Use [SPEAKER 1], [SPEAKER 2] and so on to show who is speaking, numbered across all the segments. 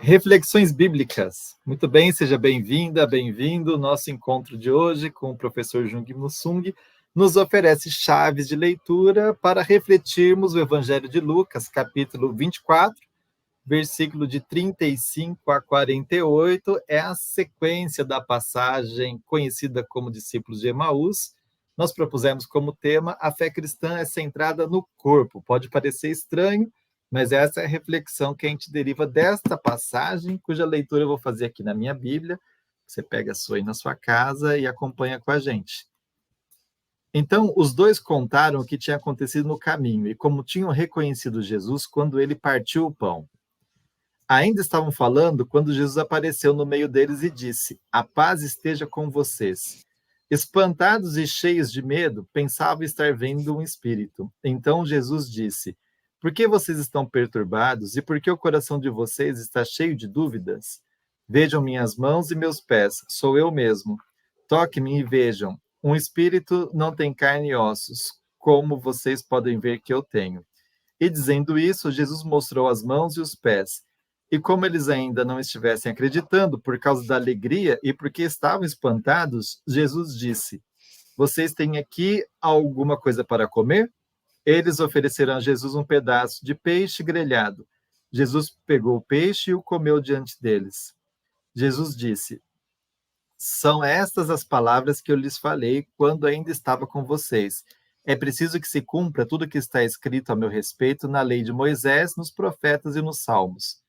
[SPEAKER 1] Reflexões bíblicas. Muito bem, seja bem-vinda, bem-vindo. Nosso encontro de hoje com o professor Jung Musung nos oferece chaves de leitura para refletirmos o Evangelho de Lucas, capítulo 24, versículo de 35 a 48. É a sequência da passagem conhecida como discípulos de Emaús. Nós propusemos como tema: a fé cristã é centrada no corpo. Pode parecer estranho, mas essa é a reflexão que a gente deriva desta passagem, cuja leitura eu vou fazer aqui na minha Bíblia. Você pega a sua aí na sua casa e acompanha com a gente. Então, os dois contaram o que tinha acontecido no caminho e como tinham reconhecido Jesus quando ele partiu o pão. Ainda estavam falando quando Jesus apareceu no meio deles e disse: "A paz esteja com vocês." Espantados e cheios de medo, pensavam estar vendo um espírito. Então Jesus disse: "Por que vocês estão perturbados e por que o coração de vocês está cheio de dúvidas? Vejam minhas mãos e meus pés, sou eu mesmo. Toquem-me e vejam. Um espírito não tem carne e ossos, como vocês podem ver que eu tenho." E dizendo isso, Jesus mostrou as mãos e os pés. E como eles ainda não estivessem acreditando por causa da alegria e porque estavam espantados, Jesus disse: "Vocês têm aqui alguma coisa para comer?" Eles ofereceram a Jesus um pedaço de peixe grelhado. Jesus pegou o peixe e o comeu diante deles. Jesus disse: "São estas as palavras que eu lhes falei quando ainda estava com vocês. É preciso que se cumpra tudo o que está escrito a meu respeito na lei de Moisés, nos profetas e nos salmos."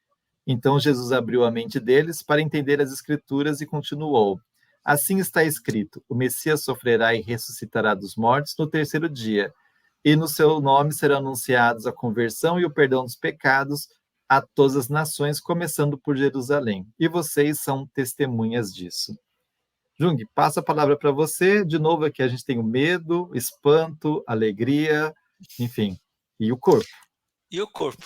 [SPEAKER 1] Então Jesus abriu a mente deles para entender as Escrituras e continuou: "Assim está escrito: o Messias sofrerá e ressuscitará dos mortos no terceiro dia, e no seu nome serão anunciados a conversão e o perdão dos pecados a todas as nações, começando por Jerusalém. E vocês são testemunhas disso." Jung, passo a palavra para você. De novo, aqui a gente tem o medo, espanto, alegria, enfim, e o corpo.
[SPEAKER 2] E o corpo?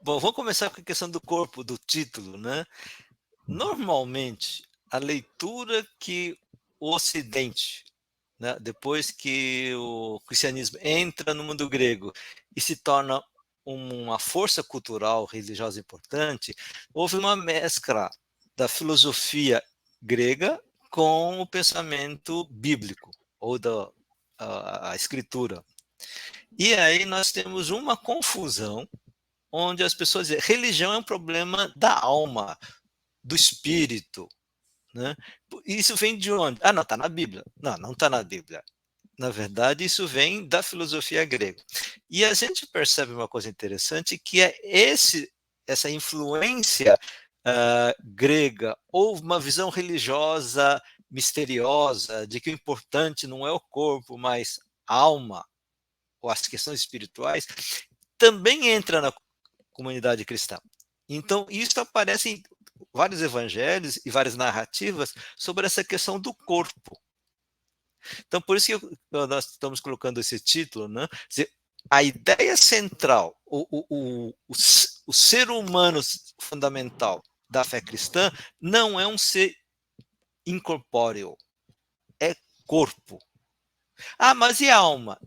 [SPEAKER 2] Bom, vamos começar com a questão do corpo, do título, né? Normalmente, a leitura que o Ocidente, né, depois que o cristianismo entra no mundo grego e se torna uma força cultural religiosa importante, houve uma mescla da filosofia grega com o pensamento bíblico, ou a escritura. E aí nós temos uma confusão onde as pessoas dizem religião é um problema da alma, do espírito, né? Isso vem de onde? Ah, não, está na Bíblia. Não, não está na Bíblia. Na verdade, isso vem da filosofia grega. E a gente percebe uma coisa interessante, que é essa influência grega, ou uma visão religiosa misteriosa, de que o importante não é o corpo, mas a alma, ou as questões espirituais, também entra na comunidade cristã. Então, isso aparece em vários evangelhos e várias narrativas sobre essa questão do corpo. Então, por isso que nós estamos colocando esse título, né? Dizer, a ideia central, o ser humano fundamental da fé cristã não é um ser incorpóreo, é corpo. Ah, mas e a alma?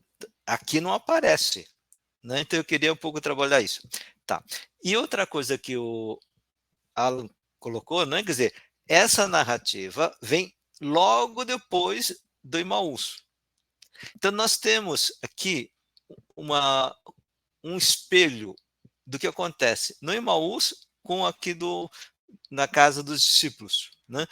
[SPEAKER 2] Aqui não aparece, né? Então eu queria um pouco trabalhar isso. Tá. E outra coisa que o Alan colocou, né? Quer dizer, essa narrativa vem logo depois do Emaús. Então nós temos aqui um espelho do que acontece no Emaús com aqui na casa dos discípulos, né?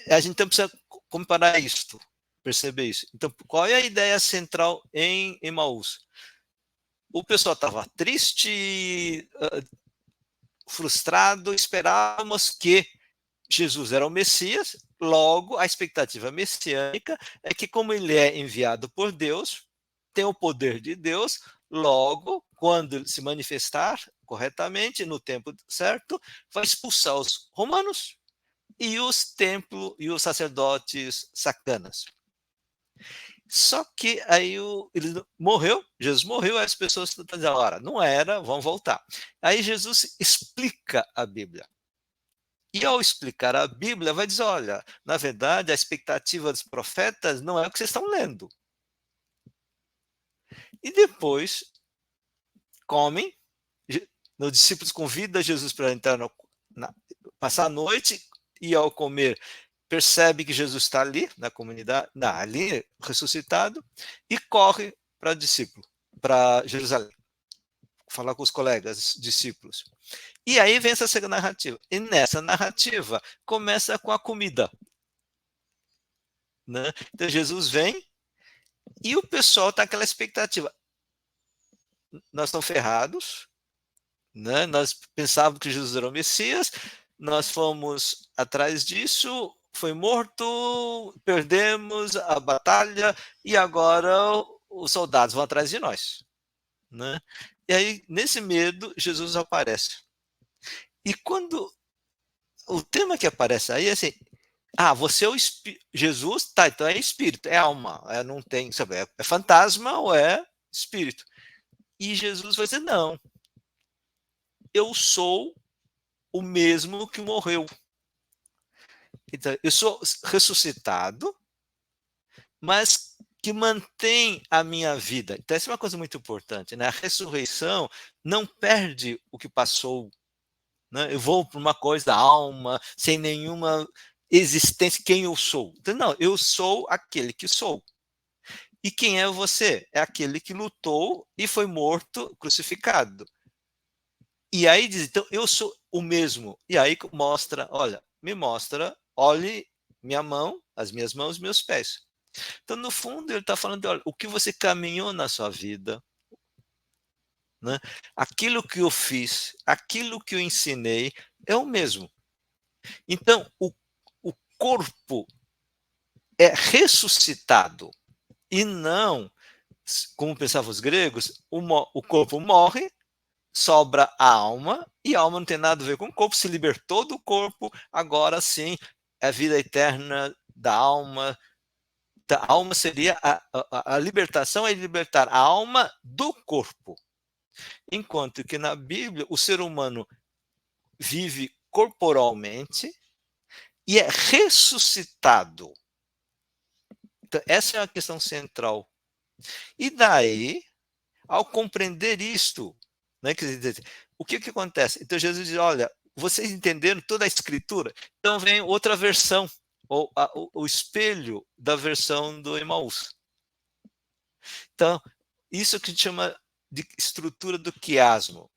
[SPEAKER 2] A gente então precisa comparar isto, perceber isso. Então, qual é a ideia central em Emaús? O pessoal estava triste, frustrado, esperávamos que Jesus era o Messias, logo a expectativa messiânica é que, como ele é enviado por Deus, tem o poder de Deus, logo, quando ele se manifestar corretamente, no tempo certo, vai expulsar os romanos e os templos e os sacerdotes sacanas. Só que aí ele morreu, Jesus morreu, aí as pessoas estão dizendo, ora, não era, vamos voltar. Aí Jesus explica a Bíblia. E ao explicar a Bíblia, vai dizer, olha, na verdade, a expectativa dos profetas não é o que vocês estão lendo. E depois, comem, Os discípulos convidam Jesus para entrar, passar a noite, e ao comer, percebe que Jesus está ali, na comunidade, ali, ressuscitado, e corre para discípulo, para Jerusalém, falar com os colegas, discípulos. E aí vem essa segunda narrativa. E nessa narrativa, começa com a comida. Né? Então Jesus vem e o pessoal está aquela expectativa. Nós estamos ferrados, né? Nós pensávamos que Jesus era o Messias, nós fomos atrás disso, foi morto, perdemos a batalha e agora os soldados vão atrás de nós. Né? E aí, nesse medo, Jesus aparece. E quando o tema que aparece aí é assim, você é o Jesus, tá, então é espírito, é alma, não tem, sabe, é fantasma ou é espírito. E Jesus vai dizer, não, eu sou o mesmo que morreu. Então, eu sou ressuscitado, mas que mantém a minha vida. Então, essa é uma coisa muito importante, né? A ressurreição não perde o que passou. Né? Eu vou para uma coisa da alma, sem nenhuma existência, quem eu sou. Então, não, eu sou aquele que sou. E quem é você? É aquele que lutou e foi morto, crucificado. E aí diz, então, eu sou o mesmo. E aí mostra, olha, me mostra, olhe minha mão, as minhas mãos, meus pés. Então, no fundo, ele está falando, olha, o que você caminhou na sua vida, né? Aquilo que eu fiz, aquilo que eu ensinei, é o mesmo. Então, o corpo é ressuscitado e não, como pensavam os gregos, o corpo morre, sobra a alma, e a alma não tem nada a ver com o corpo, se libertou do corpo, agora sim, é a vida eterna da alma. A alma seria a libertação, é libertar a alma do corpo. Enquanto que na Bíblia, o ser humano vive corporalmente e é ressuscitado. Então, essa é a questão central. E daí, ao compreender isto, né, quer dizer, o que acontece? Então Jesus diz, olha, vocês entenderam toda a escritura? Então vem outra versão, ou o espelho da versão do Emaús. Então, isso que a gente chama de estrutura do quiasmo,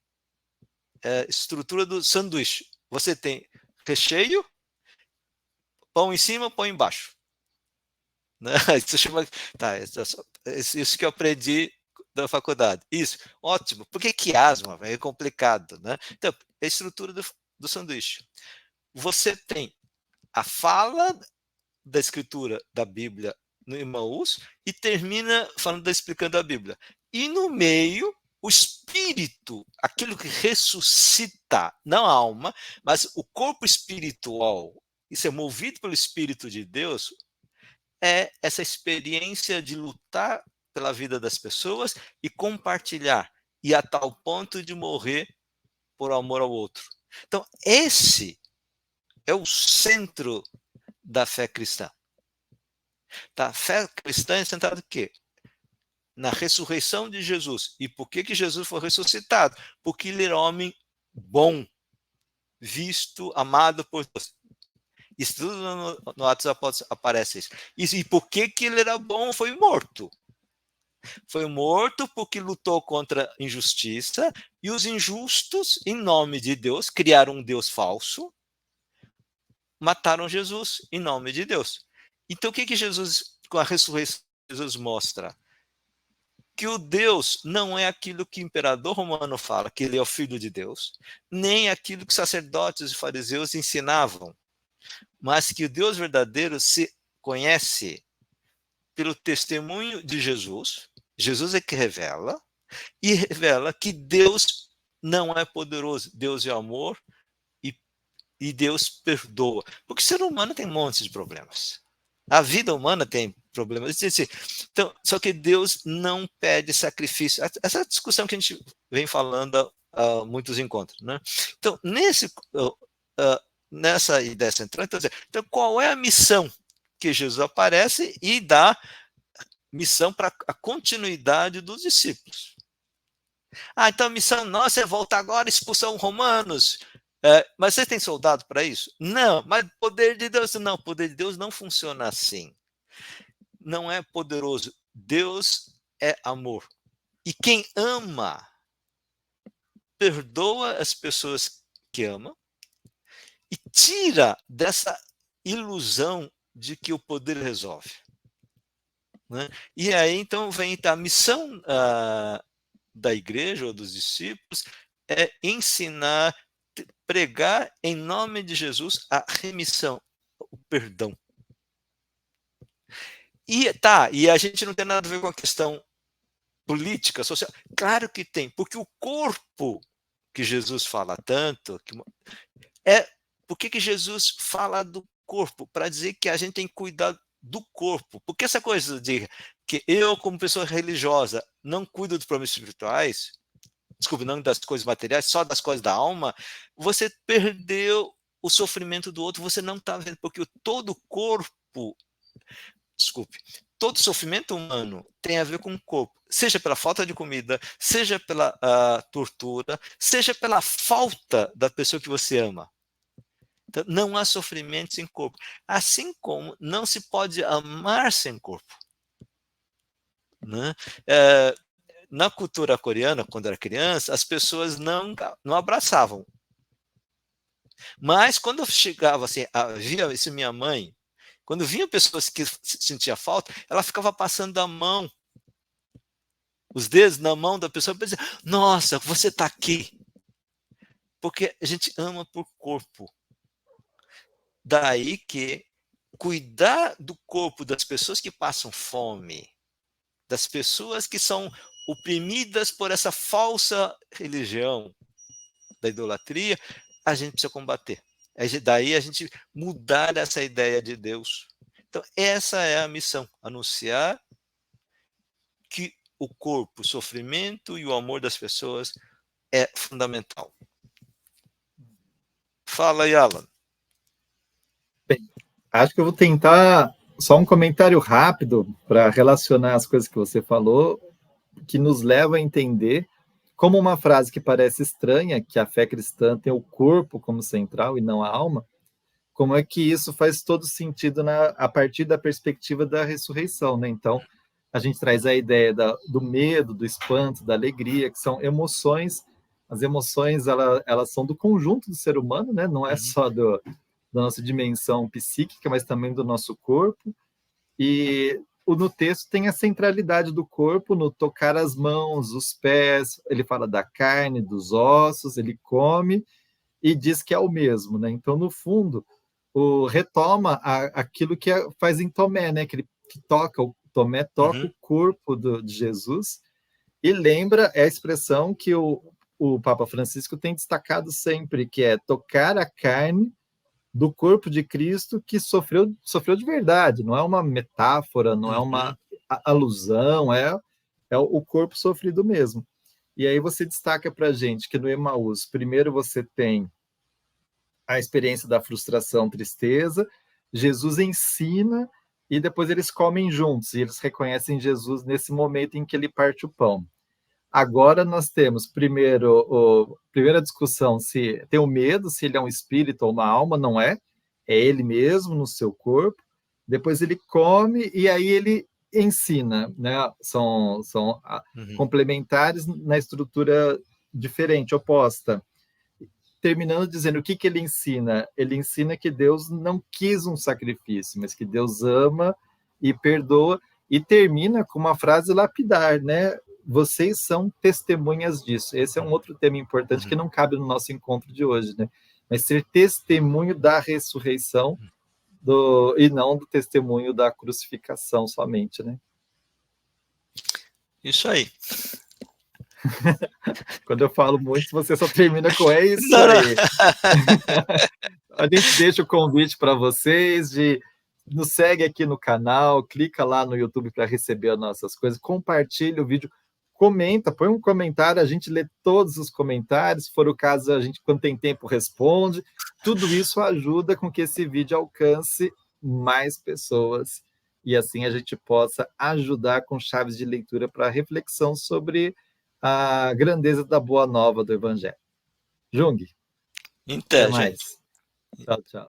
[SPEAKER 2] estrutura do sanduíche. Você tem recheio, pão em cima, pão embaixo. Né? Isso chama, tá, isso que eu aprendi da faculdade. Isso, ótimo. Por que quiasma? É complicado, né? Então, é a estrutura do sanduíche. Você tem a fala da escritura da Bíblia no Emaús e termina falando, explicando a Bíblia. E no meio, o espírito, aquilo que ressuscita, não a alma, mas o corpo espiritual, isso é movido pelo Espírito de Deus, é essa experiência de lutar pela vida das pessoas e compartilhar, e a tal ponto de morrer por amor ao outro. Então, esse é o centro da fé cristã. Tá? A fé cristã é centrada em quê? Na ressurreição de Jesus. E por que Jesus foi ressuscitado? Porque ele era homem bom, visto, amado por Deus. Isso tudo no Atos dos Apóstolos aparece isso. E por que ele era bom? Foi morto. Foi morto porque lutou contra a injustiça, e os injustos, em nome de Deus, criaram um Deus falso, mataram Jesus em nome de Deus. Então, o que Jesus, com a ressurreição, Jesus mostra? Que o Deus não é aquilo que o imperador romano fala, que ele é o filho de Deus, nem aquilo que sacerdotes e fariseus ensinavam, mas que o Deus verdadeiro se conhece pelo testemunho de Jesus. Jesus é que revela, e revela que Deus não é poderoso, Deus é amor, e Deus perdoa. Porque o ser humano tem um monte de problemas. A vida humana tem problemas. Então, só que Deus não pede sacrifício. Essa discussão que a gente vem falando há muitos encontros. Né? Então, nessa ideia central, então, qual é a missão que Jesus aparece e dá missão para a continuidade dos discípulos? Então a missão nossa é voltar agora e expulsar os romanos. Mas vocês têm soldado para isso? Não, mas poder de Deus, não, poder de Deus não funciona assim. Não é poderoso. Deus é amor. E quem ama, perdoa as pessoas que ama e tira dessa ilusão de que o poder resolve. Né? E aí, então, vem a missão da igreja ou dos discípulos é ensinar, pregar em nome de Jesus a remissão, o perdão. E a gente não tem nada a ver com a questão política, social. Claro que tem, porque o corpo que Jesus fala tanto, por que Jesus fala do corpo? Para dizer que a gente tem que cuidar do corpo. Porque essa coisa de que eu, como pessoa religiosa, não cuido dos problemas espirituais, desculpe, não das coisas materiais, só das coisas da alma, você perdeu o sofrimento do outro, você não está vendo, porque todo corpo, todo sofrimento humano tem a ver com o corpo, seja pela falta de comida, seja pela tortura, seja pela falta da pessoa que você ama. Então, não há sofrimento sem corpo. Assim como não se pode amar sem corpo. Né? Na cultura coreana, quando era criança, as pessoas não abraçavam. Mas quando eu chegava assim, via isso minha mãe, quando vinha pessoas que sentia falta, ela ficava passando a mão, os dedos na mão da pessoa para dizer: nossa, você está aqui. Porque a gente ama por corpo. Daí que cuidar do corpo das pessoas que passam fome, das pessoas que são oprimidas por essa falsa religião da idolatria, a gente precisa combater. Daí a gente mudar essa ideia de Deus. Então, essa é a missão, anunciar que o corpo, o sofrimento e o amor das pessoas é fundamental. Fala aí, Alan.
[SPEAKER 1] Bem, acho que eu vou tentar só um comentário rápido para relacionar as coisas que você falou, que nos leva a entender como uma frase que parece estranha, que a fé cristã tem o corpo como central e não a alma, como é que isso faz todo sentido a partir da perspectiva da ressurreição, né? Então, a gente traz a ideia do medo, do espanto, da alegria, que são emoções. As emoções, elas são do conjunto do ser humano, né? Não é só da nossa dimensão psíquica, mas também do nosso corpo. E no texto tem a centralidade do corpo no tocar as mãos, os pés, ele fala da carne, dos ossos, ele come e diz que é o mesmo, né? Então, no fundo, retoma aquilo que faz em Tomé, né? Que toca, o Tomé toca o corpo de Jesus e lembra a expressão que o Papa Francisco tem destacado sempre, que é tocar a carne do corpo de Cristo que sofreu de verdade, não é uma metáfora, não é uma alusão, é o corpo sofrido mesmo. E aí você destaca para a gente que no Emaús, primeiro você tem a experiência da frustração, tristeza, Jesus ensina e depois eles comem juntos, e eles reconhecem Jesus nesse momento em que ele parte o pão. Agora nós temos, primeira discussão, se tem o medo, se ele é um espírito ou uma alma, não é ele mesmo no seu corpo. Depois ele come e aí ele ensina, né? São complementares na estrutura diferente, oposta. Terminando dizendo o que ele ensina? Ele ensina que Deus não quis um sacrifício, mas que Deus ama e perdoa, e termina com uma frase lapidar, né? Vocês são testemunhas disso. Esse é um outro tema importante que não cabe no nosso encontro de hoje, né? Mas ser testemunho da ressurreição e não do testemunho da crucificação somente, né?
[SPEAKER 2] Isso aí.
[SPEAKER 1] Quando eu falo muito, você só termina com é isso aí. A gente deixa o convite para vocês nos segue aqui no canal, clica lá no YouTube para receber as nossas coisas, compartilha o vídeo, comenta, põe um comentário, a gente lê todos os comentários, se for o caso, a gente, quando tem tempo, responde. Tudo isso ajuda com que esse vídeo alcance mais pessoas e assim a gente possa ajudar com chaves de leitura para reflexão sobre a grandeza da boa nova do Evangelho. Jung, até
[SPEAKER 2] Até, gente.
[SPEAKER 1] mais. Tchau, tchau.